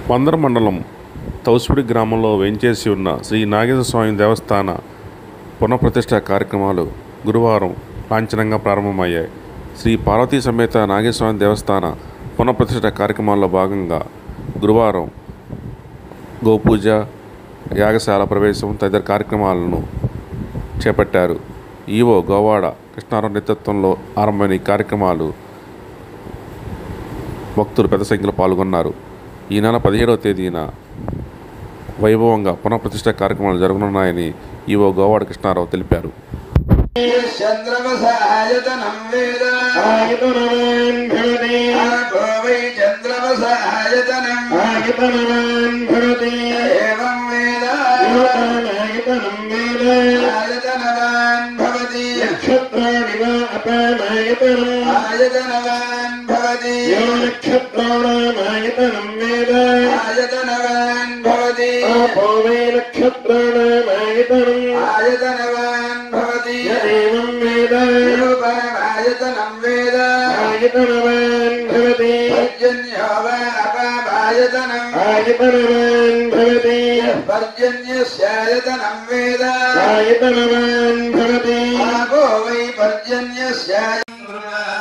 వందర మండలం తౌస్పిడి గ్రామంలో వేంచేసి ఉన్న శ్రీ నాగేశ్వర స్వామి దేవస్థాన పునఃప్రతిష్ఠ కార్యక్రమాలు గురువారం లాంఛనంగా ప్రారంభమయ్యాయి. శ్రీ పార్వతీ సమేత నాగేశ్వర స్వామి దేవస్థాన పునఃప్రతిష్ఠ కార్యక్రమాల్లో భాగంగా గురువారం గోపూజ, యాగశాల ప్రవేశం తదితర కార్యక్రమాలను చేపట్టారు. ఈవో గోవాడ కృష్ణారావు నేతృత్వంలో ఆరంభమైన ఈ కార్యక్రమాలు భక్తులు పెద్ద సంఖ్యలో పాల్గొన్నారు. ఈ నెల 17వ తేదీన వైభవంగా పునఃప్రతిష్ఠ కార్యక్రమాలు జరగనున్నాయని ఈవో గోవాడ కృష్ణారావు తెలిపారు. पर्जन्यस्यायतनं